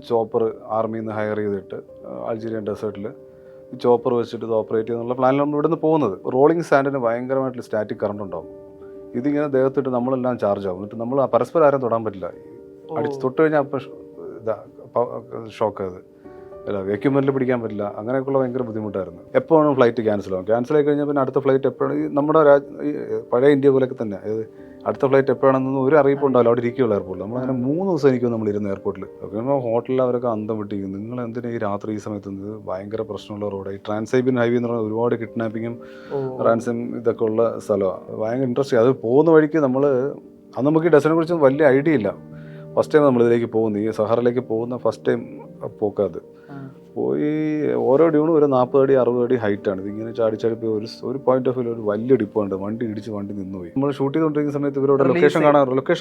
Chopper ആർമിയിൽ നിന്ന് higher ചെയ്തിട്ട് അൾജീരിയൻ ഡെസേർട്ടിൽ ഈ ചോപ്പർ വെച്ചിട്ട് ഇത് ഓപ്പറേറ്റ് ചെയ്യുന്നുള്ള പ്ലാനിൽ നമ്മൾ ഇവിടുന്ന് പോകുന്നത്. റോളിംഗ് സ്റ്റാൻഡിന് ഭയങ്കരമായിട്ടുള്ള സ്റ്റാറ്റിക് കറണ്ട് ഉണ്ടാവും. ഇതിങ്ങനെ ദേഹത്തിട്ട് നമ്മളെല്ലാം ചാർജ് ആവും. എന്നിട്ട് നമ്മൾ പരസ്പരം ആരും തൊടാൻ പറ്റില്ല. അടിച്ച് തൊട്ട് കഴിഞ്ഞാൽ അപ്പം ഷോക്ക് അത് അല്ല, എക്യുപ്മെൻറ്റിൽ പിടിക്കാൻ പറ്റില്ല. അങ്ങനെയൊക്കെയുള്ള ഭയങ്കര ബുദ്ധിമുട്ടായിരുന്നു. എപ്പോഴും ഫ്ലൈറ്റ് ക്യാൻസലാകും. ക്യാൻസലായി കഴിഞ്ഞാൽ പിന്നെ അടുത്ത ഫ്ലൈറ്റ് എപ്പോഴാണ് നമ്മുടെ ഈ പഴയ ഇന്ത്യ പോലെയൊക്കെ തന്നെ അടുത്ത ഫ്ലൈറ്റ് എപ്പോഴാണെന്നൊന്നും ഒരു അറിയിപ്പ് ഉണ്ടാവില്ല. അവിടെ ഇരിക്കുകയുള്ള എയർപോർട്ടിൽ. നമ്മളങ്ങനെ 3 ദിവസം എനിക്കും നമ്മളിരുന്ന എയർപോർട്ടിൽ. അപ്പോൾ ഹോട്ടലിൽ അവരൊക്കെ അന്തം വിട്ടിരിക്കും. നിങ്ങൾ എന്തിനാ ഈ രാത്രി ഈ സമയത്ത് ഇത് ഭയങ്കര പ്രശ്നമുള്ള റോഡ്. ഈ ട്രാൻസൈബിയൻ ഹൈവേ എന്ന് പറഞ്ഞാൽ ഒരുപാട് കിഡ്നാപ്പിങ്ങും റാൻസം ഇതൊക്കെ ഉള്ള സ്ഥലമാണ്. ഭയങ്കര ഇൻട്രസ്റ്റിംഗ്. അത് പോകുന്ന വഴിക്ക് അന്ന് നമുക്ക് ഈ ഡെസേർട്ടിനെ കുറിച്ച് വലിയ ഐഡിയ ഇല്ല. ഫസ്റ്റ് ടൈം നമ്മളിതിലേക്ക് പോകുന്നത്, ഈ സഹാറിലേക്ക് പോകുന്ന ഫസ്റ്റ് ടൈം പോക്കത്. പോയി ഓരോ ഡ്യൂണും ഒരു 40 അടി 60 അടി ഹൈറ്റാണ്. ഇതിങ്ങനെ ചാടി പോയി ഒരു പോയിന്റ് ഓഫ് വ്യൂ ഒരു വലിയ ഡിപ്പുണ്ട്. വണ്ടി നിന്നുപോയി. നമ്മൾ ഷൂട്ട് ചെയ്തുകൊണ്ടിരിക്കുന്ന സമയത്ത് ഇവരോട് ലൊക്കേഷൻ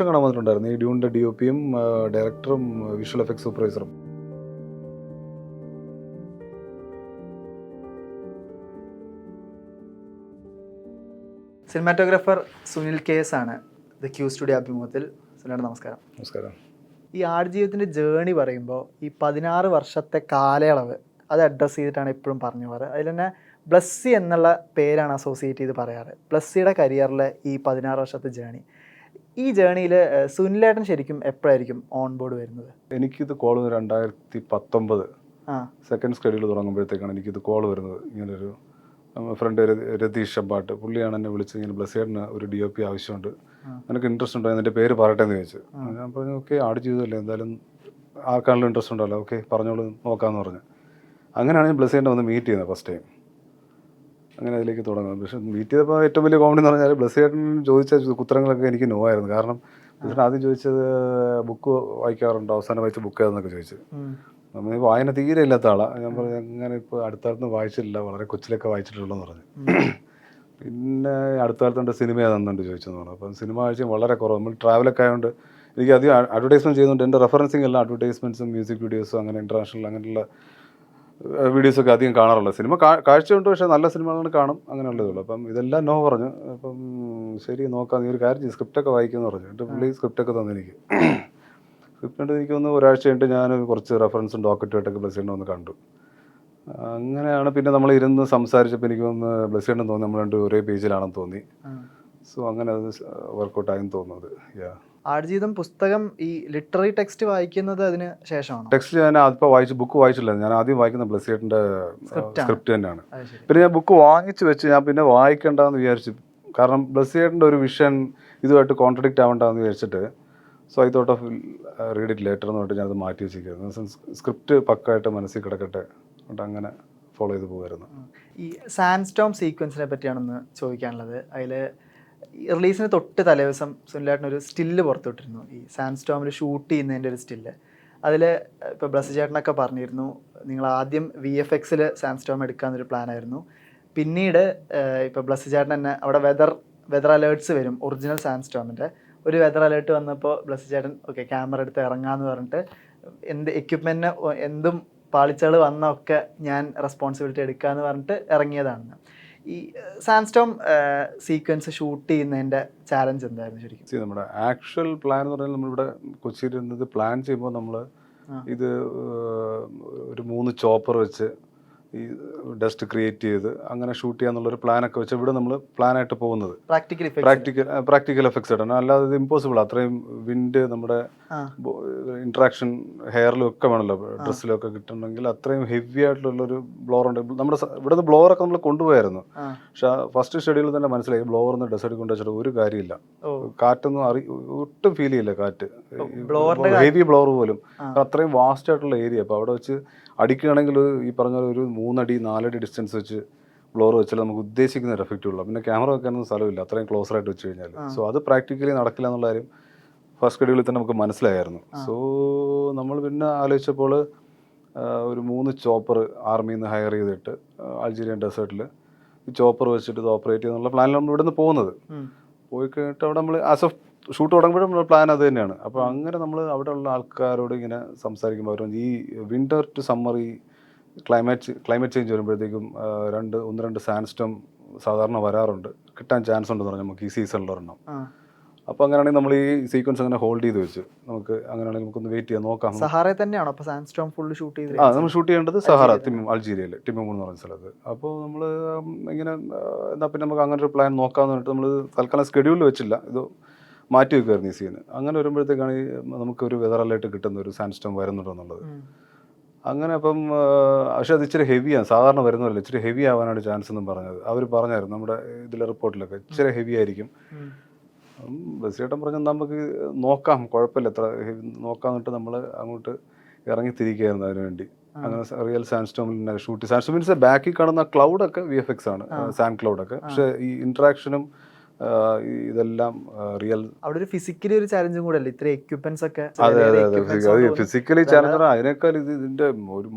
കാണാൻ വന്നിട്ടുണ്ടായിരുന്നു. ഈ ഡ്യൂണിൻ്റെ DOPയും ഡയറക്ടറും വിഷ്വൽ എഫക്ട്സ് സൂപ്പർവൈസറും. സിനിമാറ്റോഗ്രാഫർ സുനിൽ KS ആണ് ദ ക്യൂ സ്റ്റുഡിയോ അഭിമുഖത്തിൽ. സുനിൽ, നമസ്കാരം. നമസ്കാരം. ഈ ആടുജീവിതത്തിൻ്റെ ജേണി പറയുമ്പോൾ ഈ 16 വർഷത്തെ കാലയളവ് അത് അഡ്രസ്സ് ചെയ്തിട്ടാണ് എപ്പോഴും പറഞ്ഞു പോകാറ്. അതിൽ തന്നെ ബ്ലസ്സി എന്നുള്ള പേരാണ് അസോസിയേറ്റ് ചെയ്ത് പറയാറ്. ബ്ലസ്സിയുടെ കരിയറിലെ ഈ 16 വർഷത്തെ ജേണി, ഈ ജേണിയിൽ സുനിലേട്ടൻ ശരിക്കും എപ്പോഴായിരിക്കും ഓൺ ബോർഡ് വരുന്നത്? എനിക്കിത് കോൾ 2019 സെക്കൻഡ് സ്കെഡ്യൂൾ തുടങ്ങുമ്പോഴത്തേക്കാണ് എനിക്കിത് കോൾ വരുന്നത്. ഇങ്ങനൊരു ഫ്രണ്ട് രതീഷ് ഷമ്പാട്ട്, പുള്ളിയാണ് എന്നെ വിളിച്ച് ഇങ്ങനെ ബ്ലസ്സിയേട്ടന് ഒരു DOP ആവശ്യമുണ്ട്, നിനക്ക് ഇൻട്രസ്റ്റ് ഉണ്ടോ, എൻ്റെ പേര് പറയട്ടെ എന്ന് ചോദിച്ചു. ഞാൻ പറഞ്ഞു ഓക്കെ, ആടുജീവിതമല്ലേ, എന്തായാലും ആർക്കാണെങ്കിലും ഇൻട്രസ്റ്റ് ഉണ്ടല്ലോ, ഓക്കെ പറഞ്ഞോളൂ നോക്കാമെന്ന് പറഞ്ഞു. അങ്ങനെയാണ് ഞാൻ ബ്ലസ്സിയേട്ടനെ വന്ന് മീറ്റ് ചെയ്യുന്നത് ഫസ്റ്റ് ടൈം. അങ്ങനെ അതിലേക്ക് തുടങ്ങുന്നത്. പക്ഷേ മീറ്റ് ചെയ്തപ്പോൾ ഏറ്റവും വലിയ കോമഡി എന്ന് പറഞ്ഞാൽ ബ്ലസ്സിയേട്ടൻ ചോദിച്ച ഉത്തരങ്ങളൊക്കെ എനിക്ക് നോ ആയിരുന്നു. കാരണം ബ്ലസ്സിയേട്ടൻ ആദ്യം ചോദിച്ചത് ബുക്ക് വായിക്കാറുണ്ടോ, അവസാനം വായിച്ച ബുക്ക് ഏതെന്നൊക്കെ ചോദിച്ചു. നമ്മൾ വായന തീരെ ഇല്ലാത്ത ആളാണ്. ഞാൻ പറഞ്ഞു അങ്ങനെ ഇപ്പോൾ അടുത്തടുത്ത് വായിച്ചിട്ടില്ല, വളരെ കൊച്ചിലൊക്കെ വായിച്ചിട്ടുള്ളൂ പറഞ്ഞു. പിന്നെ അടുത്ത കാലത്തുണ്ട് സിനിമ ഏതാണെന്നുണ്ട് ചോദിച്ചെന്ന് പറഞ്ഞു. അപ്പം സിനിമ കാഴ്ചയും വളരെ കുറവ്. നമ്മൾ ട്രാവലൊക്കെ ആയതുകൊണ്ട് എനിക്ക് അധികം അഡ്വർടൈസ്മെൻറ്റ് ചെയ്യുന്നുണ്ട്. എൻ്റെ റെഫറൻസിങ് എല്ലാം അഡ്വർടൈസ്മെൻറ്റ്സും മ്യൂസിക് വീഡിയോസും അങ്ങനെ ഇൻ്റർനാഷണൽ അങ്ങനെയുള്ള വീഡിയോസൊക്കെ അധികം കാണാറുള്ളത്. സിനിമ കാഴ്ചയുണ്ട്, പക്ഷേ നല്ല സിനിമകൾ കാണും, അങ്ങനെയുള്ളതുള്ളൂ. അപ്പം ഇതെല്ലാം നോ പറഞ്ഞു. അപ്പം ശരി നോക്കാം, നീ ഒരു കാര്യം ചെയ്യും, സ്ക്രിപ്റ്റൊക്കെ വായിക്കുമെന്ന് പറഞ്ഞു. എന്നിട്ട് പുള്ളി സ്ക്രിപ്റ്റൊക്കെ തന്നെനിക്ക്. സ്ക്രിപ്റ്റ് എനിക്ക് ഒന്ന് ഒരാഴ്ച കഴിഞ്ഞിട്ട് ഞാൻ കുറച്ച് റെഫറൻസും ഡോക്യുമെൻ്റൊക്കെ ബ്ലസ്സിയേട്ടനെ ഒന്ന് കണ്ടു. അങ്ങനെയാണ് പിന്നെ നമ്മൾ ഇരുന്ന് സംസാരിച്ചപ്പോൾ എനിക്ക് ഒന്ന് ബ്ലസ്സിയേട്ടൻ തോന്നി നമ്മൾ രണ്ട് ഒരേ പേജിലാണെന്ന് തോന്നി. സോ അങ്ങനെ അത് വർക്കൗട്ടായെന്ന് തോന്നുന്നത്. ആടുജീവിതം പുസ്തകം ഈ ലിറ്റററി ടെക്സ്റ്റ് വായിക്കുന്നത് അതിന് ശേഷമാണ്? ടെക്സ്റ്റ് ഞാൻ അതിപ്പോൾ ബുക്ക് വായിച്ചില്ല. ഞാൻ ആദ്യം വായിക്കുന്ന ബ്ലസ്സിയേട്ടൻ്റെ സ്ക്രിപ്റ്റ് തന്നെയാണ്. പിന്നെ ഞാൻ ബുക്ക് വാങ്ങിച്ച് വെച്ച് ഞാൻ പിന്നെ വായിക്കണ്ടെന്ന് വിചാരിച്ചു. കാരണം ബ്ലസ്സിയേട്ടൻ്റെ ഒരു വിഷൻ ഇതുമായിട്ട് കോൺട്രഡിക്റ്റ് ആവണ്ടെന്ന് വിചാരിച്ചിട്ട്. So I thought of read it later എന്ന് പറഞ്ഞിട്ട് ഞാനത് മാറ്റി വെച്ചിരിക്കുന്നു. സ്ക്രിപ്റ്റ് പക്കായിട്ട് മനസ്സിൽ കിടക്കട്ടെ എന്നിട്ട് അങ്ങനെ ഫോളോ ചെയ്ത് പോകുമായിരുന്നു. ഈ സാൻഡ്സ്റ്റോം സീക്വൻസിനെ പറ്റിയാണെന്ന് ചോദിക്കാനുള്ളത്. അതിൽ റിലീസിന് തൊട്ട് തലേദിവസം സുനിലേട്ടനൊരു സ്റ്റില്ല് പുറത്തുവിട്ടിരുന്നു, ഈ സാൻഡ്സ്റ്റോമിൽ ഷൂട്ട് ചെയ്യുന്നതിൻ്റെ ഒരു സ്റ്റില്ല്. അതിൽ ഇപ്പോൾ ബ്ലസ്സി ചേട്ടനൊക്കെ പറഞ്ഞിരുന്നു നിങ്ങൾ ആദ്യം VFXൽ സാൻഡ്സ്റ്റോം എടുക്കാമെന്നൊരു പ്ലാനായിരുന്നു. പിന്നീട് ഇപ്പോൾ ബ്ലസ്സി ചേട്ടൻ തന്നെ അവിടെ വെതർ അലേർട്ട്സ് വരും ഒറിജിനൽ സാൻഡ്സ്റ്റോമിൻ്റെ. ഒരു വെതർ അലേർട്ട് വന്നപ്പോൾ ബ്ലസ്സി ചേട്ടൻ ഓക്കെ ക്യാമറ എടുത്ത് ഇറങ്ങാമെന്ന് പറഞ്ഞിട്ട് എന്ത് എക്യുപ്മെൻറ്റിന് എന്തും പാളിച്ചകൾ വന്നൊക്കെ ഞാൻ റെസ്പോൺസിബിലിറ്റി എടുക്കാമെന്ന് പറഞ്ഞിട്ട് ഇറങ്ങിയതാണ്. ഈ സാൻഡ്സ്റ്റോം സീക്വൻസ് ഷൂട്ട് ചെയ്യുന്നതിൻ്റെ ചാലഞ്ച് എന്തായിരുന്നു ശരിക്കും? നമ്മുടെ ആക്ച്വൽ പ്ലാൻ എന്ന് പറഞ്ഞാൽ നമ്മളിവിടെ കൊച്ചിയിൽ ഇരുന്നത് പ്ലാൻ ചെയ്യുമ്പോൾ നമ്മൾ ഇത് ഒരു 3 ചോപ്പർ വെച്ച് ഈ ഡസ്റ്റ് ക്രിയേറ്റ് ചെയ്ത് അങ്ങനെ ഷൂട്ട് ചെയ്യാന്നുള്ളൊരു പ്ലാനൊക്കെ വെച്ച് ഇവിടെ നമ്മൾ പ്ലാനായിട്ട് പോകുന്നത്. പ്രാക്ടിക്കൽ എഫക്ട്സ് ഇടണം, അല്ലാതെ ഇത് ഇമ്പോസിബിൾ. അത്രയും വിൻഡ് നമ്മുടെ ഇൻട്രാക്ഷൻ ഹെയറിലും ഒക്കെ വേണമല്ലോ, ഡ്രസ്സിലൊക്കെ കിട്ടണമെങ്കിൽ അത്രയും ഹെവി ആയിട്ടുള്ളൊരു ബ്ലോർ ഉണ്ട്. നമ്മുടെ ഇവിടുന്ന് ബ്ലോറൊക്കെ നമ്മൾ കൊണ്ടുപോയായിരുന്നു. പക്ഷെ ഫസ്റ്റ് ഷെഡ്യൂളിൽ തന്നെ മനസ്സിലായി ബ്ലോവറിന്ന് ഡെസേർട്ട് കൊണ്ടുവച്ചിട്ട് ഒരു കാര്യമില്ല. കാറ്റൊന്നും ഒട്ടും ഫീൽ ചെയ്യില്ല, കാറ്റ് ഹെവി ബ്ലോർ പോലും. അത്രയും വാസ്റ്റ് ആയിട്ടുള്ള ഏരിയ. അപ്പോൾ അവിടെ വെച്ച് അടിക്കുകയാണെങ്കിൽ ഈ പറഞ്ഞ ഒരു 3 അടി 4 അടി ഡിസ്റ്റൻസ് വെച്ച് ബ്ലോർ വെച്ചാൽ നമുക്ക് ഉദ്ദേശിക്കുന്ന ഒരു എഫക്റ്റ് ഉള്ളൂ. പിന്നെ ക്യാമറ വെക്കാനൊന്നും സ്ഥലമില്ല അത്രയും ക്ലോസറായിട്ട് വെച്ച് കഴിഞ്ഞാൽ. സോ അത് പ്രാക്ടിക്കലി നടക്കില്ല എന്നുള്ള കാര്യം ഫസ്റ്റ് ഷെഡ്യൂളിൽ തന്നെ നമുക്ക് മനസ്സിലായിരുന്നു. സോ നമ്മൾ പിന്നെ ആലോചിച്ചപ്പോൾ ഒരു 3 ചോപ്പർ ആർമിയിൽ നിന്ന് ഹയർ ചെയ്തിട്ട് അൾജീരിയൻ ഡെസേർട്ടിൽ ഈ ചോപ്പർ വെച്ചിട്ട് ഇത് ഓപ്പറേറ്റ് ചെയ്യുന്നുള്ള പ്ലാനിൽ നമ്മൾ ഇവിടുന്ന് പോകുന്നത്. പോയി കഴിഞ്ഞിട്ട് അവിടെ നമ്മൾ ആസ് ഓഫ് ഷൂട്ട് തുടങ്ങുമ്പോഴും നമ്മുടെ പ്ലാൻ അത് തന്നെയാണ്. അപ്പോൾ അങ്ങനെ നമ്മൾ അവിടെ ഉള്ള ആൾക്കാരോട് ഇങ്ങനെ സംസാരിക്കുമ്പോൾ അവർ ഈ വിൻ്റർ ടു സമ്മർ ഈ ക്ലൈമറ്റ് ചേഞ്ച് വരുമ്പോഴത്തേക്കും 1-2 സാൻഡ്സ്റ്റോം സാധാരണ വരാറുണ്ട്, കിട്ടാൻ ചാൻസ് ഉണ്ടെന്ന് പറഞ്ഞാൽ നമുക്ക് ഈ സീസണിൽ ഒരെണ്ണം. അപ്പോൾ അങ്ങനെയാണെങ്കിൽ നമ്മൾ ഈ സീക്വൻസ് അങ്ങനെ ഹോൾഡ് ചെയ്ത് വെച്ച് നമുക്ക് അങ്ങനെയാണെങ്കിൽ നമുക്കൊന്ന് വെയിറ്റ് ചെയ്യാം, നോക്കാം. സഹാറ തന്നെയാണോ അപ്പോൾ സാൻഡ്സ്റ്റോം ഫുള്ള് ഷൂട്ട് ചെയ്ത്? നമ്മൾ ഷൂട്ട് ചെയ്യേണ്ടത് സഹാറ അൾജീരിയയിൽ ടിമോൺ എന്ന് പറയുന്ന സ്ഥലത്ത്. അപ്പോൾ നമ്മൾ ഇങ്ങനെ എന്നാൽ പിന്നെ നമുക്ക് അങ്ങനെ ഒരു പ്ലാൻ നോക്കാമെന്ന് പറഞ്ഞിട്ട് നമ്മൾ തൽക്കാലം സ്കെഡ്യൂളിൽ വെച്ചില്ല, ഇത് മാറ്റി വെക്കുമായിരുന്നു ഈ സീന്. അങ്ങനെ വരുമ്പോഴത്തേക്കാണ് നമുക്കൊരു വെതർ അലേർട്ട് കിട്ടുന്ന ഒരു സാൻഡ്സ്റ്റോം വരുന്നുണ്ടെന്നുള്ളത്. അങ്ങനെ അപ്പം പക്ഷെ അത് ഇച്ചിരി ഹെവിയാണ്, സാധാരണ വരുന്നതല്ല, ഇച്ചിരി ഹെവി ആവാനാണ് ചാൻസ് എന്നും പറഞ്ഞത്. അവർ പറഞ്ഞായിരുന്നു നമ്മുടെ ഇതിലെ റിപ്പോർട്ടിലൊക്കെ ഇച്ചിരി ഹെവി ആയിരിക്കും. ബസ്സിയേട്ടൻ പറഞ്ഞു നമുക്ക് നോക്കാം, കുഴപ്പമില്ല, എത്ര നോക്കാന്നിട്ട് നമ്മൾ അങ്ങോട്ട് ഇറങ്ങി തിരിക്കുകയായിരുന്നു അതിന് വേണ്ടി. അങ്ങനെ റിയൽ സാൻഡ്സ്റ്റോമിൽ ഷൂട്ട്. സാൻഡ്സ്റ്റോം മീൻസ് ബാക്കിൽ കാണുന്ന ക്ലൗഡൊക്കെ VFX ആണ്, സാൻഡ് ക്ലൗഡൊക്കെ. പക്ഷേ ഈ ഇൻട്രാക്ഷനും ഇതെല്ലാം റിയൽ. അവിടെ ഒരു ഫിസിക്കലി ഒരു ചാലഞ്ചും കൂടെ അല്ലേ, ഇത്ര എക്യുപ്മെന്റ്സ് ഒക്കെ. അതെ അതെ അതെ, ഫിസിക്കലി ചാലഞ്ചർ. അതിനേക്കാൾ ഇതിന്റെ ഒരു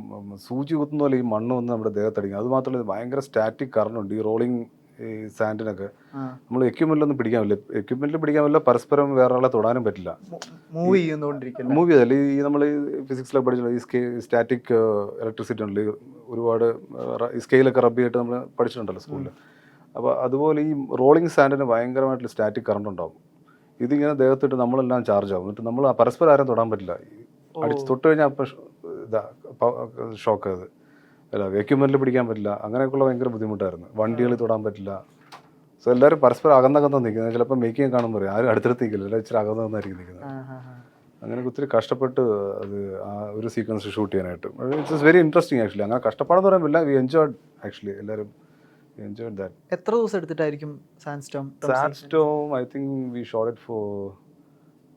സൂചി കുത്തുന്ന പോലെ ഈ മണ്ണ് വന്ന് നമ്മുടെ ദേഹത്തടിക്കും. അത് മാത്രമല്ല ഇത് ഭയങ്കര സ്റ്റാറ്റിക് കറണ്ട് ഉണ്ട് ഈ റോളിംഗ് ഈ സാൻഡിനൊക്കെ. നമ്മൾ എക്യുപ്മെന്റിലൊന്നും പിടിക്കാൻ പറ്റില്ല, എക്യുപ്മെന്റിൽ പിടിക്കാൻ പറ്റില്ല, പരസ്പരം വേറെ ആളെ തൊടാനും പറ്റില്ല. മൂവ് അതല്ല ഈ നമ്മൾ ഫിസിക്സിലൊക്കെ പഠിച്ചിട്ടുണ്ട്, ഈ സ്റ്റാറ്റിക് ഇലക്ട്രിസിറ്റി ഉണ്ട്, ഒരുപാട് ഈ സ്കെയിലൊക്കെ റബ്ബ് ചെയ്തിട്ട് നമ്മൾ പഠിച്ചിട്ടുണ്ടല്ലോ സ്കൂളിൽ. അപ്പോൾ അതുപോലെ ഈ റോളിംഗ് സാൻഡിന് ഭയങ്കരമായിട്ടുള്ള സ്റ്റാറ്റിക് കറണ്ട് ഉണ്ടാവും. ഇതിങ്ങനെ ദേഹത്തിട്ട് നമ്മളെല്ലാം ചാർജ് ആവും. എന്നിട്ട് നമ്മൾ പരസ്പരം ആരും തൊടാൻ പറ്റില്ല, അടിച്ച് തൊട്ട് കഴിഞ്ഞാൽ അപ്പം ഷോക്ക്. അത് അല്ല എക്യുപ്മെന്റിൽ പിടിക്കാൻ പറ്റില്ല, അങ്ങനെയൊക്കെയുള്ള ഭയങ്കര ബുദ്ധിമുട്ടായിരുന്നു. വണ്ടികളിൽ തൊടാൻ പറ്റില്ല. സോ എല്ലാവരും പരസ്പരം അകന്നകന്ന് നിൽക്കുന്നത്. ചിലപ്പോൾ മേക്കിങ് കാണുമ്പോൾ പറയും ആരും അടുത്തടുത്ത് നിൽക്കില്ല, എല്ലാം ഇച്ചിരി അകന്നകന്നായിരിക്കും നിൽക്കുന്നത്. അങ്ങനെ ഒത്തിരി കഷ്ടപ്പെട്ട് അത് ആ ഒരു സീക്വൻസ് ഷൂട്ട് ചെയ്യാനായിട്ട്. It's very interesting actually. അങ്ങനെ കഷ്ടപ്പാടെന്ന് പറയുമ്പോൾ വി എൻജോയ്ഡ് ആക്ച്വലി, എല്ലാവരും enjoyed that. എത്ര ദിവസം എടുത്തിട്ടായിരിക്കും sandstorm? I think we shot it for,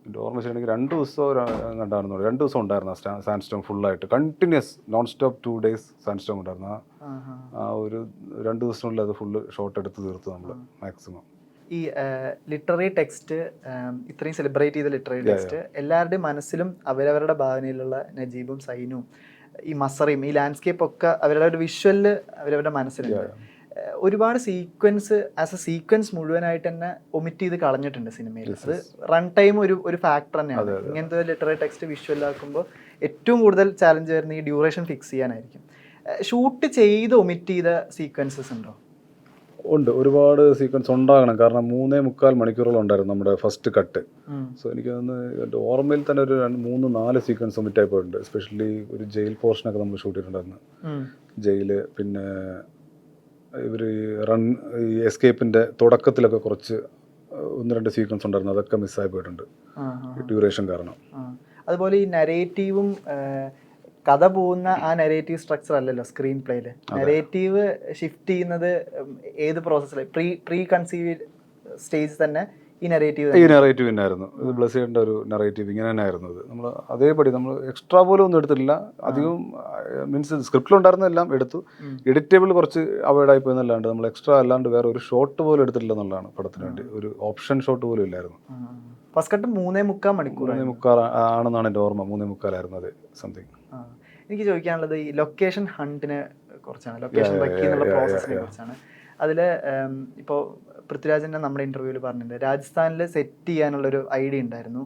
എൻ്റെ ഓർമ്മ ശരിയാണെങ്കിൽ 2 ദിവസം കണ്ടായിരുന്നു. 2 ദിവസം ഉണ്ടായിരുന്നു സാൻഡ്സ്റ്റോം ഫുള്ളായിട്ട് കണ്ടിന്യൂസ് നോൺ സ്റ്റോപ്പ് 2 days സാൻഡ്സ്റ്റോം ഉണ്ടായിരുന്നു. ആ ഒരു 2 ദിവസത്തിനുള്ളിൽ അത് ഫുള്ള് ഷോട്ട് എടുത്ത് തീർത്തു നമ്മൾ മാക്സിമം. ഈ ലിറ്റററി ടെക്സ്റ്റ്, ഇത്രയും സെലിബ്രേറ്റ് ചെയ്ത ലിറ്റററി ടെക്സ്റ്റ് എല്ലാവരുടെയും മനസ്സിലും അവരവരുടെ ഭാവനയിലുള്ള നജീബും സൈനും ഈ മസറിയും ഈ ലാൻഡ്സ്കേപ്പ് ഒക്കെ അവരുടെ ഒരു വിഷ്വലിൽ അവരവരുടെ മനസ്സിലുണ്ട്. ഒരുപാട് സീക്വൻസ് ആസ് എ സീക്വൻസ് മുഴുവനായിട്ട് തന്നെ ഒമിറ്റ് ചെയ്ത് കളഞ്ഞിട്ടുണ്ട് സിനിമയിൽ. അത് റൺ ടൈം ഒരു ഫാക്ടർ തന്നെയാണ്. ഇങ്ങനത്തെ ലിറ്റററി ടെക്സ്റ്റ് വിഷ്വലാക്കുമ്പോൾ ഏറ്റവും കൂടുതൽ ചാലഞ്ച് വരുന്ന ഈ ഡ്യൂറേഷൻ ഫിക്സ് ചെയ്യാനായിരിക്കും. ഷൂട്ട് ചെയ്ത് ഒമിറ്റ് ചെയ്ത സീക്വൻസസ് ഉണ്ടോ? ഉണ്ട്, ഒരുപാട് സീക്വൻസ് ഉണ്ടാകണം. കാരണം 3.25 മണിക്കൂറോളം ഉണ്ടായിരുന്നു നമ്മുടെ ഫസ്റ്റ് കട്ട്. സോ എനിക്ക് തോന്നുന്നു എൻ്റെ ഓർമ്മയിൽ തന്നെ ഒരു 3-4 സീക്വൻസ് ഒമിറ്റ് ആയി പോയിട്ടുണ്ട്. എസ്പെഷ്യലി ഒരു ജയിൽ പോർഷനൊക്കെ നമ്മൾ ഷൂട്ട് ചെയ്തിട്ടുണ്ടായിരുന്നു. ജയില്, പിന്നെ ഇവർ ഈ എസ്കേപ്പിൻ്റെ തുടക്കത്തിലൊക്കെ കുറച്ച് 1-2 സീക്വൻസ് ഉണ്ടായിരുന്നു, അതൊക്കെ മിസ്സായി പോയിട്ടുണ്ട് ഡ്യൂറേഷൻ കാരണം. അതുപോലെ ഈ നരേറ്റീവും കഥ പോകുന്ന ആ നരേറ്റീവ് സ്ട്രക്ചർ അല്ലല്ലോ സ്ക്രീൻ പ്ലേയിൽ. നരേറ്റീവ് ഷിഫ്റ്റ് ചെയ്യുന്നത് ഏത് പ്രോസസ്സിൽ? പ്രീ കൺസീവ് സ്റ്റേജ് തന്നെ ഈ നറേറ്റീവ് തന്നെയായിരുന്നു. ഇത് ബ്ലസ്സിയുടെ ഒരു നറേറ്റീവ് ഇങ്ങനെ തന്നെ ആയിരുന്നു. ഇത് നമ്മൾ അതേപടി നമ്മൾ എക്സ്ട്രാ പോലും ഒന്നും എടുത്തിട്ടില്ല. അധികം മീൻസ് സ്ക്രിപ്റ്റിലുണ്ടായിരുന്ന എല്ലാം എടുത്തു. എഡിറ്റബിൾ കുറച്ച് അവോയ്ഡായി പോയെന്നല്ലാണ്ട് നമ്മൾ എക്സ്ട്രാ അല്ലാണ്ട് വേറെ ഒരു ഷോട്ട് പോലും എടുത്തിട്ടില്ല എന്നുള്ളതാണ് പടത്തിന് വേണ്ടി. ഒരു ഓപ്ഷൻ ഷോട്ട് പോലും ഇല്ലായിരുന്നു. ഫസ്റ്റ് കട്ട് 3.25 മണിക്കൂർ ആണെന്നാണ് എൻ്റെ ഓർമ്മ. 3.25 അത് സംതിങ്. എനിക്ക് ചോദിക്കാനുള്ളത് ഈ ലൊക്കേഷൻ ഹണ്ടിനെ കുറിച്ചാണ്, ലൊക്കേഷൻ ട്രക്കിംഗ് എന്നുള്ള പ്രോസസ്സിനെ കുറിച്ചാണ്. അതിൽ ഇപ്പോൾ പൃഥ്വിരാജിന്റെ നമ്മുടെ ഇന്റർവ്യൂവിൽ പറഞ്ഞിട്ടുണ്ട് രാജസ്ഥാനിൽ സെറ്റ് ചെയ്യാനുള്ളൊരു ഐഡിയ ഉണ്ടായിരുന്നു.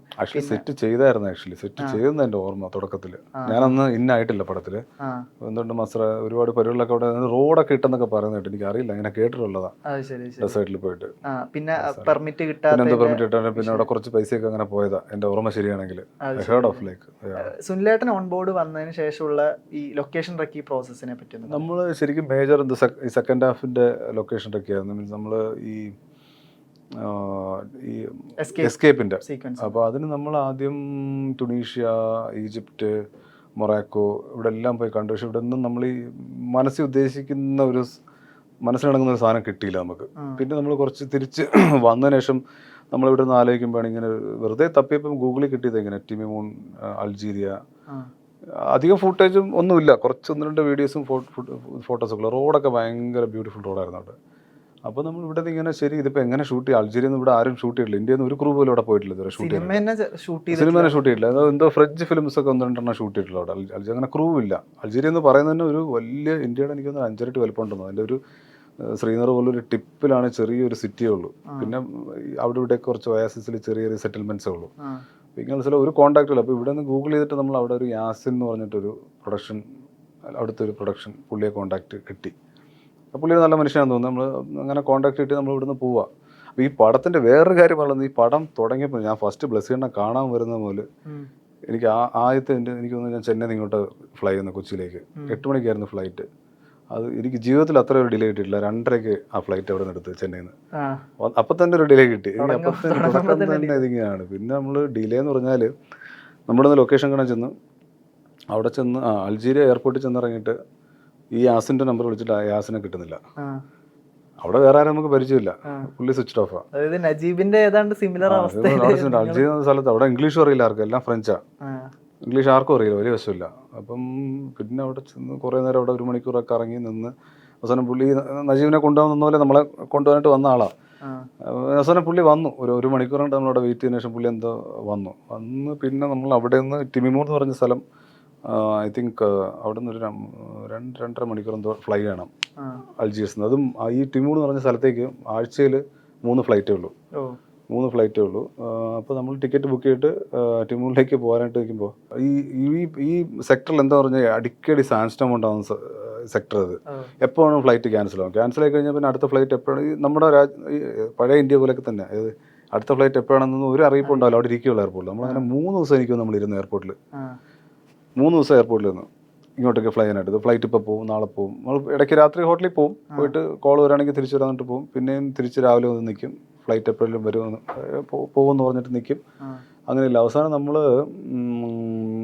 സെറ്റ് ചെയ്തായിരുന്നു, സെറ്റ് ചെയ്തെന്ന് എൻ്റെ ഓർമ്മ തുടക്കത്തിൽ. ഞാനന്ന് ഇന്നായിട്ടില്ല പടത്തില്. എന്തുകൊണ്ട് മസ്ര ഒരുപാട് പരിപാടികളൊക്കെ അവിടെ റോഡൊക്കെ ഇട്ടെന്നൊക്കെ പറയുന്നത് എനിക്ക് അറിയില്ല, അങ്ങനെ കേട്ടിട്ടുള്ളതാ ഡെസേർട്ടിൽ പോയിട്ട്. പിന്നെ പെർമിറ്റ് കിട്ടാതെ പിന്നെ അവിടെ കുറച്ച് പൈസയൊക്കെ അങ്ങനെ പോയതാ എൻ്റെ ഓർമ്മ ശരിയാണെങ്കിൽ. സുനിലേട്ടൻ ഓൺ ബോർഡ് വന്നതിന് ശേഷമുള്ള ഈ ലൊക്കേഷൻ ട്രക്കി പ്രോസസ്സിനെ പറ്റി നമ്മൾ ശരിക്കും മേജർ ഈ സെക്കൻഡ് ഹാഫിന്റെ ലൊക്കേഷൻ ട്രക്കി ആയിരുന്നു. മീൻസ് നമ്മൾ ഈ എസ്കേപ്പിന്റെ. അപ്പോൾ അതിന് നമ്മൾ ആദ്യം ടുണീഷ്യ, ഈജിപ്റ്റ്, മൊറാക്കോ ഇവിടെ എല്ലാം പോയി കണ്ടു. പക്ഷെ ഇവിടെ ഒന്നും നമ്മൾ ഈ മനസ്സിൽ ഉദ്ദേശിക്കുന്ന ഒരു മനസ്സിലിണങ്ങുന്ന ഒരു സാധനം കിട്ടിയില്ല നമുക്ക്. പിന്നെ നമ്മൾ കുറച്ച് തിരിച്ച് വന്നതിന് ശേഷം നമ്മളിവിടെ നിന്ന് ആലോചിക്കുമ്പോഴാണ് ഇങ്ങനെ വെറുതെ തപ്പിയപ്പം ഗൂഗിളിൽ കിട്ടിയത് ഇങ്ങനെ ടിമിമൂൺ, അൾജീരിയ. അധികം ഫുട്ടേജും ഒന്നുമില്ല, കുറച്ച് 1-2 വീഡിയോസും ഫോട്ടോസൊക്കെ. റോഡൊക്കെ ഭയങ്കര ബ്യൂട്ടിഫുൾ റോഡായിരുന്നു അവിടെ. അപ്പോൾ നമ്മൾ ഇവിടെ ഇങ്ങനെ ശരി ഇതിപ്പോൾ എങ്ങനെ ഷൂട്ട് ചെയ്യാം? അൾജീരിയയിൽ നിന്ന് ഇവിടെ ആരും ഷൂട്ട് ചെയ്തില്ല, ഇന്ത്യയിൽ നിന്ന് ഒരു ക്രൂ പോലും അവിടെ പോയിട്ടില്ല ഇതുവരെ ഷൂട്ട് ചെയ്തില്ല. സിനിമ തന്നെ ഷൂട്ട് ചെയ്തില്ല. എന്തോ ഫ്രഞ്ച് ഫിലിംസ് ഒക്കെ 1-2 ഷൂട്ട് ചെയ്തിട്ടുള്ള അവിടെ. അൾജീരിയ അങ്ങനെ ക്രൂ ഇല്ല. അൾജീരിയ എന്ന് പറയുന്നത് തന്നെ ഒരു വലിയ ഇന്ത്യയുടെ എനിക്ക് 5 ഇരട്ടി വലുപ്പം ഉണ്ടെന്ന്. അതിൻ്റെ ഒരു ശ്രീനഗർ പോലൊരു ടിപ്പിലാണ് ചെറിയൊരു സിറ്റിയേ ഉള്ളൂ. പിന്നെ അവിടെ ഇവിടെ കുറച്ച് ഒയാസിസിൽ ചെറിയ സെറ്റിൽമെൻറ്റ്സേ ഉള്ളൂ. ഇങ്ങനെ ചില ഒരു കോൺടാക്റ്റ് ഇല്ല. അപ്പോൾ ഇവിടെ നിന്ന് ഗൂഗിൾ ചെയ്തിട്ട് നമ്മൾ അവിടെ ഒരു യാസിൻ എന്ന് പറഞ്ഞിട്ടൊരു പ്രൊഡക്ഷൻ, അവിടുത്തെ ഒരു പ്രൊഡക്ഷൻ പുള്ളിയെ കോൺടാക്റ്റ് കിട്ടി. പുള്ളി നല്ല മനുഷ്യനാണെന്ന് തോന്നുന്നു. നമ്മൾ അങ്ങനെ കോൺടാക്ട് കിട്ടി നമ്മൾ ഇവിടുന്ന് പോവുക. അപ്പോൾ ഈ പടത്തിൻ്റെ വേറൊരു കാര്യം പറയുന്നത്, ഈ പടം തുടങ്ങിയപ്പോൾ ഞാൻ ഫസ്റ്റ് ബ്ലസ്സിനെ കാണാൻ വരുന്ന മുതൽ എനിക്ക് ആദ്യത്തെ എനിക്ക് തോന്നുന്നു ഞാൻ ചെന്നൈ ഇങ്ങോട്ട് ഫ്ലൈ ചെയ്യുന്ന കൊച്ചിയിലേക്ക് 8 മണിക്കായിരുന്നു ഫ്ലൈറ്റ്. അത് എനിക്ക് ജീവിതത്തിൽ അത്ര ഒരു ഡിലേ കിട്ടിയിട്ടില്ല. 2:30-ക്ക് ആ ഫ്ലൈറ്റ് അവിടെ നിന്ന് എടുത്ത് ചെന്നൈയിൽ നിന്ന്. അപ്പം തന്നെ ഒരു ഡിലേ കിട്ടി. എനിക്ക് അപ്പം തന്നെ ഇതിങ്ങനെയാണ്. പിന്നെ നമ്മൾ ഡിലേ എന്ന് പറഞ്ഞാൽ നമ്മുടെ ലൊക്കേഷൻ കാണാൻ ചെന്ന് അവിടെ ചെന്ന് അൾജീരിയ എയർപോർട്ടിൽ ചെന്നിറങ്ങിയിട്ട് ഈ യാസിൻ്റെ നമ്പർ വിളിച്ചിട്ട് യാസിനെ കിട്ടുന്നില്ല. അവിടെ വേറെ ആരും നമുക്ക് പരിചയമില്ല, പുള്ളി സ്വിച്ച് ഓഫാ. അതായത് നജീബിന്റെ ഏതാണ്ട് സിമിലർ അവസ്ഥ. അൾജീരിയ എന്ന സ്ഥലത്ത് അവിടെ ഇംഗ്ലീഷും അറിയില്ല ആർക്കും, എല്ലാം ഫ്രഞ്ചാ. ഇംഗ്ലീഷ് ആർക്കും അറിയില്ല, വലിയ വശമില്ല. അപ്പം പിന്നെ അവിടെ ചെന്ന് കുറേ നേരം അവിടെ 1 മണിക്കൂറൊക്കെ ഇറങ്ങി നിന്ന് അവസാനം പുള്ളി നജീബിനെ കൊണ്ടുപോകുന്ന പോലെ നമ്മളെ കൊണ്ടുപോകാനായിട്ട് വന്ന ആളാണ്. അവസാനം പുള്ളി വന്നു. ഒരു മണിക്കൂർ കൊണ്ട് നമ്മളവിടെ വെയിറ്റ് ചെയ്തതിനു ശേഷം പുള്ളി എന്തോ വന്നു. പിന്നെ നമ്മൾ അവിടെ നിന്ന് ടിമിമൂർ എന്ന് പറഞ്ഞ സ്ഥലം, ഐ തിങ്ക് അവിടെ നിന്ന് ഒരു 2-2.5 മണിക്കൂർ എന്തോ ഫ്ലൈ ചെയ്യണം അൾജീരിയസിൽ നിന്ന്. അതും ഈ ടിമിമൂർ എന്ന് പറഞ്ഞ സ്ഥലത്തേക്ക് ആഴ്ചയിൽ 3 ഫ്ലൈറ്റേ ഉള്ളൂ. 3 ഫ്ലൈറ്റേ ഉള്ളൂ. അപ്പോൾ നമ്മൾ ടിക്കറ്റ് ബുക്ക് ചെയ്തിട്ട് ടിമൂറിലേക്ക് പോകാനായിട്ട് നിൽക്കുമ്പോൾ ഈ സെക്ടറിൽ എന്താ പറഞ്ഞാൽ അടിക്കടി സാൻസ്റ്റോം ഉണ്ടാകുന്ന സെക്ടർ. അത് എപ്പോൾ വേണം ഫ്ലൈറ്റ് ക്യാൻസലാകും. ക്യാൻസലായി കഴിഞ്ഞാൽ പിന്നെ അടുത്ത ഫ്ലൈറ്റ് എപ്പോഴാണ്, നമ്മുടെ പഴയ ഇന്ത്യ പോലെയൊക്കെ തന്നെ അടുത്ത ഫ്ലൈറ്റ് എപ്പോഴാണെന്നൊന്നും ഒരു അറിയിപ്പ് ഉണ്ടാവില്ല. അവിടെ ഇരിക്കുകയുള്ള എയർപോർട്ടിൽ നമ്മളങ്ങനെ 3 ദിവസം എനിക്ക് നമ്മളിരുന്നു എയർപോർട്ടിൽ. 3 ദിവസം എയർപോർട്ടിൽ നിന്ന് ഇങ്ങോട്ടേക്ക് ഫ്ലൈ ചെയ്യാനായിട്ട്. ഫ്ലൈറ്റ് ഇപ്പോൾ പോകും, നാളെ പോകും. നമ്മൾ ഇടയ്ക്ക് രാത്രി ഹോട്ടലിൽ പോകും, പോയിട്ട് കോൾ വരാണെങ്കിൽ തിരിച്ചു വരാന്നിട്ട് പോകും. പിന്നെയും തിരിച്ച് രാവിലെ വന്ന് നിൽക്കും. ഫ്ലൈറ്റ് എപ്പോഴും വരും പോകുമെന്ന് പറഞ്ഞിട്ട് നിൽക്കും. അങ്ങനെയില്ല. അവസാനം നമ്മൾ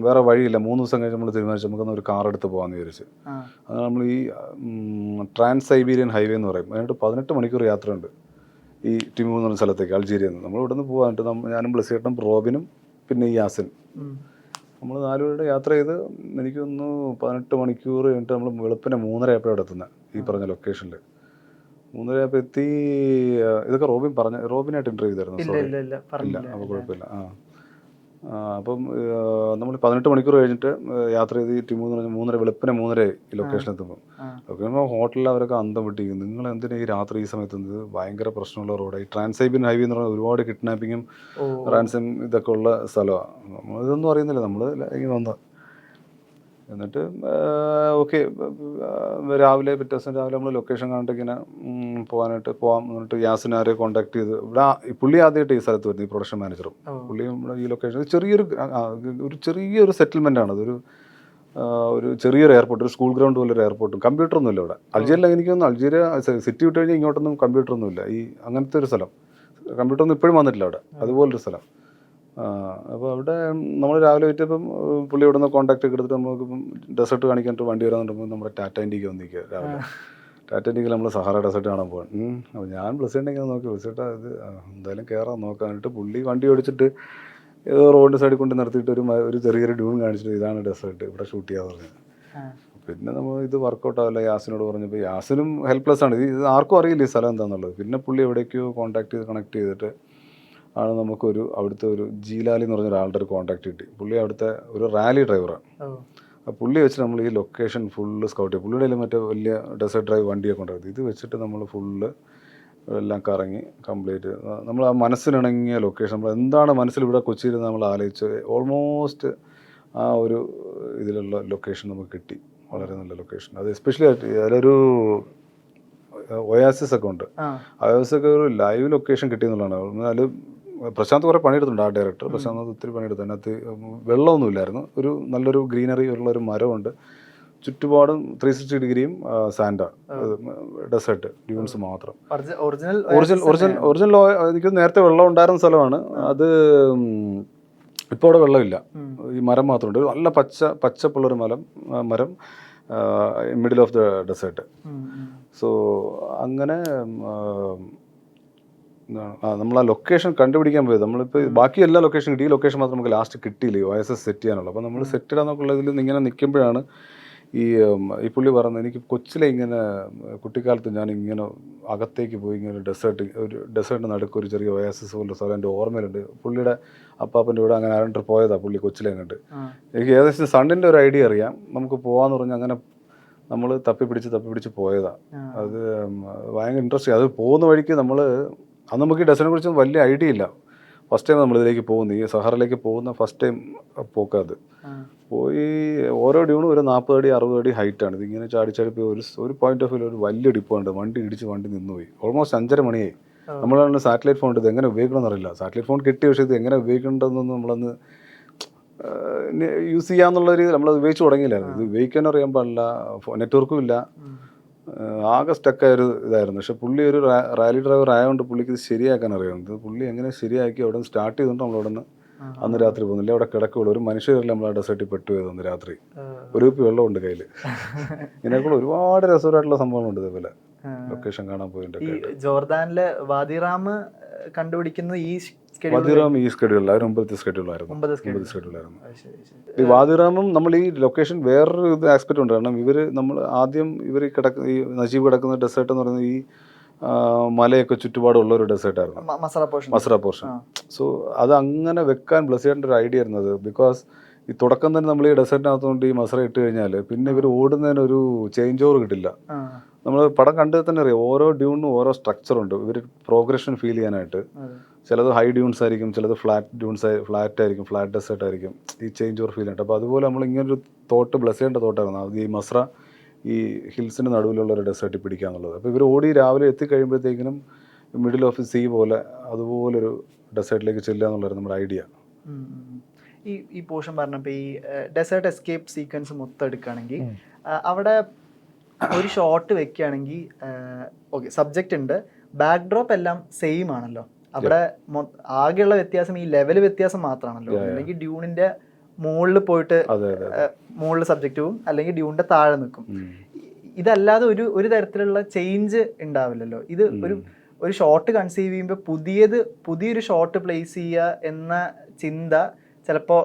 വേറെ വഴിയില്ല. 3 ദിവസം കഴിഞ്ഞ് നമ്മൾ തീരുമാനിച്ചു നമുക്കൊന്ന് ഒരു കാർ എടുത്ത് പോകാമെന്ന് വിചാരിച്ച്. അങ്ങനെ നമ്മൾ ഈ ട്രാൻസ് സൈബീരിയൻ ഹൈവേ എന്ന് പറയും, അതിനായിട്ട് 18 മണിക്കൂർ യാത്രയുണ്ട് ഈ ടിമൂർ എന്ന് പറഞ്ഞ സ്ഥലത്തേക്ക് അൾജീരിയയിൽ നിന്ന്. നമ്മൾ ഇവിടെ നിന്ന് പോകാനായിട്ട് ഞാനും ബ്ലസ്സിയേട്ടനും റോബിനും പിന്നെ ഈ യാസിൻ, നമ്മൾ 4 പേരുടെ യാത്ര ചെയ്ത് എനിക്കൊന്ന് 18 മണിക്കൂർ കഴിഞ്ഞിട്ട് നമ്മൾ വെളുപ്പിനെ 3:30 ആയപ്പോഴാണ് അവിടെ എത്തുന്നത് ഈ പറഞ്ഞ ലൊക്കേഷനിൽ. 3:30 ആയപ്പോൾ എത്തി. ഇതൊക്കെ റോബിനായിട്ട് ഇൻ്റർവ്യൂ ചെയ്തായിരുന്നു. ഇല്ല, അപ്പോൾ കുഴപ്പമില്ല. അപ്പം നമ്മൾ 18 മണിക്കൂർ കഴിഞ്ഞിട്ട് യാത്ര ചെയ്ത് ഈ ടിമൂർ എന്ന് പറഞ്ഞാൽ വെളുപ്പിനെ 3:30 ഈ ലൊക്കേഷൻ എത്തുമ്പോൾ. ലൊക്കേഷൻ ഹോട്ടലിൽ അവരൊക്കെ അന്തം വിട്ടിരിക്കും. നിങ്ങൾ എന്തിനാ ഈ രാത്രി ഈ സമയത്ത് എത്തുന്നത്? ഭയങ്കര പ്രശ്നമുള്ള റോഡാണ്. ഈ ട്രാൻസൈബിയൻ ഹൈവേ എന്ന് പറഞ്ഞാൽ ഒരുപാട് കിഡ്നാപ്പിങ്ങും റാൻസം ഇതൊക്കെ ഉള്ള സ്ഥലമാണ്. നമ്മളിതൊന്നും അറിയുന്നില്ല, നമ്മൾ വന്ന. എന്നിട്ട് ഓക്കെ, രാവിലെ പിറ്റേ ദിവസം രാവിലെ നമ്മൾ ലൊക്കേഷൻ കണ്ടിട്ട് ഇങ്ങനെ പോകാം. എന്നിട്ട് യാസിനാരെ കോൺടാക്ട് ചെയ്ത് ഇവിടെ പുള്ളി ആദ്യമായിട്ട് ഈ സ്ഥലത്ത് വരുന്നത്, ഈ പ്രൊഡക്ഷൻ മാനേജറും പുള്ളിയും ഇവിടെ ഈ ലൊക്കേഷൻ ചെറിയൊരു സെറ്റിൽമെൻ്റ് ആണ്. ഒരു ചെറിയൊരു എയർപോർട്ട്, ഒരു സ്കൂൾ ഗ്രൗണ്ട് പോലെ ഒരു എയർപോർട്ടും കമ്പ്യൂട്ടറൊന്നും ഇല്ല ഇവിടെ. അൾജീരിയയിൽ എനിക്കൊന്നും അൾജീരിയ സിറ്റി വിട്ട് കഴിഞ്ഞാൽ ഇങ്ങോട്ടൊന്നും കമ്പ്യൂട്ടറൊന്നും ഇല്ല. ഈ അങ്ങനത്തെ ഒരു സ്ഥലം, കമ്പ്യൂട്ടറൊന്നും ഇപ്പോഴും വന്നിട്ടില്ല അവിടെ, അതുപോലൊരു സ്ഥലം. അപ്പോൾ അവിടെ നമ്മൾ രാവിലെ വെച്ചപ്പം പുള്ളി ഇവിടെ നിന്ന് കോൺടാക്ട് ഒക്കെ എടുത്തിട്ട് നമുക്കിപ്പം ഡെസേർട്ട് കാണിക്കാനായിട്ട് വണ്ടി വരാൻ തുടങ്ങുമ്പോൾ നമ്മുടെ ടാറ്റ ഇൻഡിക്ക് വന്നിരിക്കുക രാവിലെ. ടാറ്റ ഇൻഡിക്കിൽ നമ്മൾ സഹാറ ഡെസേർട്ട് കാണാൻ പോകാൻ. അപ്പോൾ ഞാൻ ബ്ലസ്സിയുണ്ടെങ്കിൽ നോക്കി ബ്ലസ്സിട്ടാ ഇത് എന്തായാലും കയറാൻ നോക്കാനായിട്ട് പുള്ളി വണ്ടി ഓടിച്ചിട്ട് ഏതോ റോഡിൻ്റെ സൈഡിൽ കൊണ്ട് നിർത്തിയിട്ട് ഒരു ചെറിയൊരു ഡ്യൂൺ കാണിച്ചിട്ട് ഇതാണ് ഡെസേർട്ട്, ഇവിടെ ഷൂട്ട് ചെയ്യാന്ന് പറഞ്ഞത്. പിന്നെ നമ്മൾ ഇത് വർക്കൗട്ട് ആവില്ല. യാസിനോട് പറഞ്ഞപ്പോൾ യാസിനും ഹെൽപ്ലെസ് ആണ്. ഇത് ആർക്കും അറിയില്ല ഈ സ്ഥലം എന്താണെന്നുള്ളത്. പിന്നെ പുള്ളി എവിടേക്കോ കോൺടാക്ട് ചെയ്ത് കണക്ട് ചെയ്തിട്ട് ആണ് നമുക്കൊരു അവിടുത്തെ ഒരു ജീലാലി എന്ന് പറഞ്ഞ ഒരാളുടെ ഒരു കോൺടാക്ട് കിട്ടി. പുള്ളി അവിടുത്തെ ഒരു റാലി ഡ്രൈവറാണ്. അപ്പോൾ പുള്ളി വെച്ചിട്ട് നമ്മൾ ഈ ലൊക്കേഷൻ ഫുള്ള് സ്കൗട്ട് ചെയ്യും. പുള്ളിയുടെ മറ്റേ വലിയ ഡെസേർട്ട് ഡ്രൈവ് വണ്ടിയൊക്കെ ഉണ്ടായിരുന്നു. ഇത് വെച്ചിട്ട് നമ്മൾ ഫുള്ള് എല്ലാം കറങ്ങി കംപ്ലീറ്റ് നമ്മൾ ആ മനസ്സിനിണങ്ങിയ ലൊക്കേഷൻ, നമ്മൾ എന്താണ് മനസ്സിൽ ഇവിടെ കൊച്ചിയിൽ നമ്മൾ ആലോചിച്ച് ഓൾമോസ്റ്റ് ആ ഒരു ഇതിലുള്ള ലൊക്കേഷൻ നമുക്ക് കിട്ടി. വളരെ നല്ല ലൊക്കേഷൻ. അത് എസ്പെഷ്യലി അതിലൊരു ഒയാസിസ് ഒക്കെ ഉണ്ട്. ഒയാസിസ് ഒക്കെ ഒരു ലൈവ് ലൊക്കേഷൻ കിട്ടിയെന്നുള്ളതാണ്. അതിൽ പ്രശാന്ത് കുറേ പണിയെടുത്തിട്ടുണ്ട്, ആ ഡയറക്ടർ പ്രശാന്ത് ഒത്തിരി പണിയെടുത്തു. അതിനകത്ത് വെള്ളമൊന്നും ഇല്ലായിരുന്നു. ഒരു നല്ലൊരു ഗ്രീനറി ഉള്ളൊരു മരമുണ്ട്, ചുറ്റുപാടും 360 ഡിഗ്രിയും സാൻഡ, ഡെസേർട്ട് ഡ്യൂൺസ് മാത്രം. ഒറിജിനൽ എനിക്ക് നേരത്തെ വെള്ളം ഉണ്ടായിരുന്ന സ്ഥലമാണ് അത്. ഇപ്പോൾ അവിടെ വെള്ളമില്ല, ഈ മരം മാത്രമുണ്ട്. നല്ല പച്ചപ്പുള്ളൊരു മരം middle of the desert. So അങ്ങനെ നമ്മൾ ആ ലൊക്കേഷൻ കണ്ടുപിടിക്കാൻ പോയത്. നമ്മളിപ്പോൾ ബാക്കി എല്ലാ ലൊക്കേഷൻ കിട്ടി, ഈ ലൊക്കേഷൻ മാത്രം നമുക്ക് ലാസ്റ്റ് കിട്ടിയില്ല OSS സെറ്റ് ചെയ്യാനുള്ളത്. അപ്പോൾ നമ്മൾ സെറ്റ് ഇടാന്നൊക്കെയുള്ളതിൽ ഇങ്ങനെ നിൽക്കുമ്പോഴാണ് ഈ പുള്ളി പറയുന്നത്, എനിക്ക് കൊച്ചിലെ ഇങ്ങനെ കുട്ടിക്കാലത്ത് ഞാൻ ഇങ്ങനെ അകത്തേക്ക് പോയി ഇങ്ങനെ ഒരു ഡെസേർട്ടിന് നടുക്ക് ഒരു ചെറിയ OSS പോലുള്ള സ്ഥലം എൻ്റെ ഓർമ്മയിലുണ്ട്. പുള്ളിയുടെ അപ്പാപ്പൻ്റെ ഇവിടെ അങ്ങനെ ആരണ്ട് പോയതാണ് പുള്ളി കൊച്ചിലെ കണ്ട്. എനിക്ക് ഏകദേശം സണ്ണിൻ്റെ ഒരു ഐഡിയ അറിയാം, നമുക്ക് പോകാമെന്ന് പറഞ്ഞ് അങ്ങനെ നമ്മൾ തപ്പിപ്പിടിച്ച് പോയതാണ്. അത് ഭയങ്കര ഇൻട്രസ്റ്റിംഗ്. അത് പോകുന്ന വഴിക്ക് അന്ന് നമുക്ക് ഈ ഡെസേർട്ടിനെ കുറിച്ച് വലിയ ഐഡിയ ഇല്ല. ഫസ്റ്റ് ടൈം നമ്മളിതിലേക്ക് പോകുന്നു, ഈ സഹാറിലേക്ക് പോകുന്ന ഫസ്റ്റ് ടൈം പോക്കത്. പോയി ഓരോ ഡ്യൂണും ഒരു 40 അടി 60 അടി ഹൈറ്റാണ്. ഇതിങ്ങനെ ചാടി പോയി ഒരു പോയിന്റ് ഓഫ് വ്യൂ ഒരു വലിയ ഡിപ്പുണ്ട്. വണ്ടി നിന്നുപോയി. ഓൾമോസ്റ്റ് 5:30 മണിയായി. നമ്മളാണ് സാറ്റലൈറ്റ് ഫോൺ ഇത് എങ്ങനെ ഉപയോഗിക്കണമെന്ന് അറിയില്ല. സാറ്റലൈറ്റ് ഫോൺ കിട്ടിയ പക്ഷേ ഇത് എങ്ങനെ ഉപയോഗിക്കേണ്ടതെന്നൊന്നും നമ്മളന്ന് യൂസ് ചെയ്യാന്നുള്ള രീതി നമ്മളത് ഉപയോഗിച്ച് തുടങ്ങിയില്ലായിരുന്നു. ഇത് ഉപയോഗിക്കാൻ അറിയാൻ പാടില്ല, നെറ്റ്വർക്കും ഇല്ല, ആകെ സ്റ്റക്കായൊരു ഇതായിരുന്നു. പക്ഷെ പുള്ളി ഒരു റാലി ഡ്രൈവർ ആയതുകൊണ്ട് പുള്ളിക്ക് ഇത് ശരിയാക്കാൻ അറിയാം. ഇത് പുള്ളി എങ്ങനെ ശരിയാക്കി അവിടെ നിന്ന് സ്റ്റാർട്ട് ചെയ്തുകൊണ്ട് നമ്മളവിടെ നിന്ന് അന്ന് രാത്രി പോകുന്നില്ല, അവിടെ കിടക്കുള്ളൂ. ഒരു മനുഷ്യരല്ല നമ്മൾ ആ ഡെസേർട്ടിൽ പെട്ടുപോയത് അന്ന് രാത്രി. ഒരു കുപ്പി വെള്ളമുണ്ട് കയ്യിൽ. ഇതിനേക്കുള്ള ഒരുപാട് രസകരമായിട്ടുള്ള സംഭവങ്ങളുണ്ട് ഇതേപോലെ ലൊക്കേഷൻ കാണാൻ പോയിട്ട്. ജോർദാനിലെ വാദിറാം കണ്ടുപിടിക്കുന്നത് വാദിറാം ഈ സ്കെഡ്യൂളിൽ അതിന് മുമ്പത്തെ സ്കെഡ്യൂളായിരുന്നു. ഈ വാദിറാമും നമ്മൾ ഈ ലൊക്കേഷൻ വേറൊരു ഇത് ആസ്പെക്റ്റ് ഉണ്ട്. കാരണം നമ്മൾ ആദ്യം ഇവർ ഈ നജീബ് കിടക്കുന്ന ഡെസേർട്ട് എന്ന് പറയുന്നത് ഈ മലയൊക്കെ ചുറ്റുപാടുള്ള ഒരു ഡെസേർട്ടായിരുന്നു, മസ്ര പോർഷൻ. സോ അത് അങ്ങനെ വെക്കാൻ ബ്ലസ്സിയുടെ ഒരു ഐഡിയ ആയിരുന്നത്. ബിക്കോസ് ഈ തുടക്കം തന്നെ നമ്മൾ ഈ ഡെസേർട്ടിനകത്തുകൊണ്ട് ഈ മസ്ര ഇട്ട് കഴിഞ്ഞാൽ പിന്നെ ഇവർ ഓടുന്നതിനൊരു ചേഞ്ച് ഓവർ കിട്ടില്ല. നമ്മൾ പടം കണ്ടത് തന്നെ അറിയാം, ഓരോ ഡ്യൂണിനും ഓരോ സ്ട്രക്ചറുണ്ട് ഇവർ പ്രോഗ്രഷൻ ഫീൽ ചെയ്യാനായിട്ട്. ചിലത് ഹൈ ഡ്യൂൺസ് ആയിരിക്കും, ചിലത് ഫ്ലാറ്റ് ആയിരിക്കും, ഫ്ലാറ്റ് ഡെസേർട്ട് ആയിരിക്കും, ഈ ചേഞ്ച് ഓവർ ഫീൽ ചെയ്തിട്ട്. അപ്പോൾ അതുപോലെ നമ്മൾ ഇങ്ങനൊരു തോട്ട് ബ്ലസ്സിയുടെ തോട്ടായിരുന്നു അത് ഈ മസ്ര ഈ ഹിൽസിന് നടുവിലുള്ള ഒരു ഡെസേർട്ടിൽ പിടിക്കുക എന്നുള്ളത്. അപ്പോൾ ഇവർ ഓടി രാവിലെ എത്തിക്കഴിയുമ്പോഴത്തേക്കിനും മിഡിൽ ഓഫ് സീ പോലെ അതുപോലൊരു ഡെസേർട്ടിലേക്ക് ചെല്ലുക എന്നുള്ളതായിരുന്നു നമ്മുടെ ഐഡിയ. ഈ പോർഷൻ പറഞ്ഞപ്പോൾ ഈ ഡെസേർട്ട് എസ്കേപ്പ് സീക്വൻസ് മൊത്തം എടുക്കുകയാണെങ്കിൽ അവിടെ ഒരു ഷോട്ട് വെക്കുകയാണെങ്കിൽ ഓക്കെ സബ്ജക്റ്റ് ഉണ്ട്, ബാക്ക് ഡ്രോപ്പ് എല്ലാം സെയിം ആണല്ലോ. അവിടെ ആകെയുള്ള വ്യത്യാസം ഈ ലെവൽ വ്യത്യാസം മാത്രമാണല്ലോ. അല്ലെങ്കിൽ ഡ്യൂണിന്റെ മുകളിൽ പോയിട്ട് മുകളിൽ സബ്ജക്റ്റും അല്ലെങ്കിൽ ഡ്യൂണിന്റെ താഴെ നിൽക്കും. ഇതല്ലാതെ ഒരു തരത്തിലുള്ള ചേഞ്ച് ഉണ്ടാവില്ലല്ലോ. ഇത് ഒരു ഷോട്ട് കൺസീവ് ചെയ്യുമ്പോൾ പുതിയൊരു ഷോട്ട് പ്ലേസ് ചെയ്യുക എന്ന ചിന്ത ചിലപ്പോൾ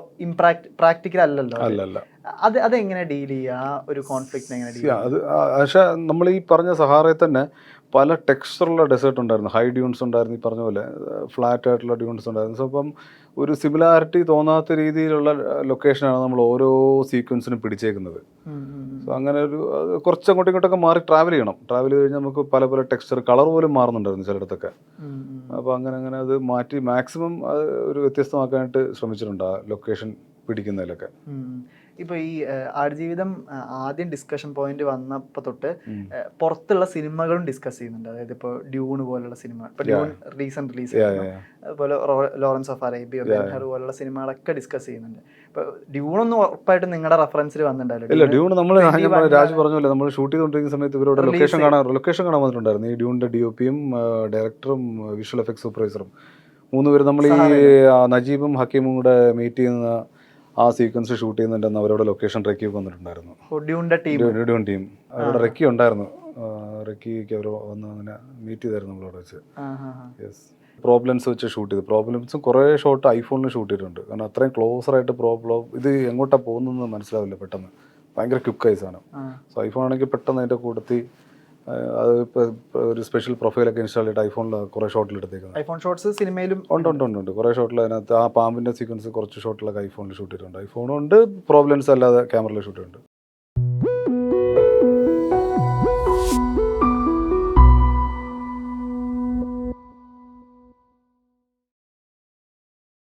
പ്രാക്ടിക്കൽ അല്ലല്ലോ. അതെങ്ങനെ ഡീൽ ചെയ്യുക, ആ ഒരു കോൺഫ്ലിക്റ്റ് എങ്ങനെ ഡീൽ ചെയ്യുക? അത് പക്ഷേ നമ്മൾ ഈ പറഞ്ഞ സഹാറയിൽ തന്നെ പല ടെക്സ്ചറുള്ള ഡെസേർട്ട് ഉണ്ടായിരുന്നു, ഹൈ ഡ്യൂൺസ് ഉണ്ടായിരുന്നു, ഈ പറഞ്ഞ പോലെ ഫ്ലാറ്റ് ആയിട്ടുള്ള ഡ്യൂൺസ് ഉണ്ടായിരുന്നു. സോ അപ്പം ഒരു സിമിലാരിറ്റി തോന്നാത്ത രീതിയിലുള്ള ലൊക്കേഷനാണ് നമ്മൾ ഓരോ സീക്വൻസിനും പിടിച്ചേക്കുന്നത്. സോ അങ്ങനെ കുറച്ച് അങ്ങോട്ടും ഇങ്ങോട്ടൊക്കെ മാറി ട്രാവൽ ചെയ്യണം. ട്രാവൽ ചെയ്ത് കഴിഞ്ഞാൽ നമുക്ക് പല പല ടെക്സ്ചർ, കളർ പോലും മാറുന്നുണ്ടായിരുന്നു ചിലയിടത്തൊക്കെ. അപ്പോൾ അങ്ങനെ അത് മാറ്റി മാക്സിമം അത് ഒരു വ്യത്യസ്തമാക്കാനായിട്ട് ശ്രമിച്ചിട്ടുണ്ട് ആ ലൊക്കേഷൻ പിടിക്കുന്നതിലൊക്കെ. ഇപ്പോൾ ഈ ആടുജീവിതം ആദ്യം ഡിസ്കഷൻ പോയിന്റ് വന്നപ്പോൾ തൊട്ട് പുറത്തുള്ള സിനിമകളും ഡിസ്കസ് ചെയ്യുന്നുണ്ട്. അതായത് ഇപ്പോൾ ഡ്യൂൺ പോലുള്ള സിനിമ, ഇപ്പോൾ ഡ്യൂൺ റീസെന്റ് റിലീസ് ചെയ്യുന്നു, അതുപോലെ ലോറൻസ് ഓഫ് അറേബ്യ, ബെൻഹർ പോലുള്ള സിനിമകളൊക്കെ ഡിസ്കസ് ചെയ്യുന്നുണ്ട്. ഇപ്പോൾ ഡ്യൂണൊന്നും ഉറപ്പായിട്ടും നിങ്ങളുടെ റെഫറൻസിൽ വന്നിട്ടുണ്ടല്ലോ. ഇല്ല, ഡ്യൂൺ നമ്മൾ രാജു പറഞ്ഞല്ലോ, നമ്മൾ ഷൂട്ട് ചെയ്തുകൊണ്ടിരിക്കുന്ന സമയത്ത് ഇവരോട് ലൊക്കേഷൻ കാണാൻ വന്നിട്ടുണ്ടായിരുന്നു. ഈ ഡ്യൂണിന്റെ DOP-യും ഡയറക്ടറും വിഷ്വൽ എഫക്ട് സൂപ്പർവൈസറും 3 പേര് നമ്മൾ ഈ നജീബും ഹക്കീമും കൂടെ മീറ്റ് ചെയ്യുന്ന ആ സീക്വൻസ് ഷൂട്ട് ചെയ്യുന്നുണ്ടെന്ന് അവരോട് ലൊക്കേഷൻ റെക്കി വന്നിട്ടുണ്ടായിരുന്നു. ഡ്യൂൺ ടീം അവരുടെ റെക്കി ഉണ്ടായിരുന്നു. റെക്കിക്ക് അവർ വന്ന് അങ്ങനെ മീറ്റ് ചെയ്തായിരുന്നു നമ്മളോട് വെച്ച്. യെസ്, പ്രോബ്ലംസ് വെച്ച് ഷൂട്ട് ചെയ്തു. പ്രോബ്ലംസും കുറേ ഷോട്ട് ഐഫോണിൽ ഷൂട്ട് ചെയ്തിട്ടുണ്ട്. കാരണം അത്രയും ക്ലോസറായിട്ട് ഇത് എങ്ങോട്ടാണ് പോകുന്നതെന്ന് മനസ്സിലാവില്ല പെട്ടെന്ന്, ഭയങ്കര ക്വിക്കായി സാധനം. സോ ഐഫോൺ ആണെങ്കിൽ പെട്ടെന്ന് അതിൻ്റെ കൂട്ടത്തിൽ അത് ഇപ്പോൾ ഒരു സ്പെഷ്യൽ പ്രൊഫൈലൊക്കെ ഇൻസ്റ്റാൾ ചെയ്തിട്ട് ഐഫോണിൽ കുറേ ഷോട്ടിൽ എടുത്തേക്കുന്നത്. ഐഫോൺ ഷോട്ട്സ് സിനിമയിലും ഉണ്ട് കുറേ ഷോട്ടിൽ. അതിനകത്ത് ആ പാമ്പിൻ്റെ സീക്വൻസ് കുറച്ച് ഷോട്ടിലൊക്കെ ഐഫോണിൽ ഷൂട്ട് ചെയ്തിട്ടുണ്ട്. ഐഫോണും ഉണ്ട്, പ്രോബ്ലംസ് അല്ലാതെ ക്യാമറയിൽ ഷൂട്ട് ചെയ്തിട്ടുണ്ട്.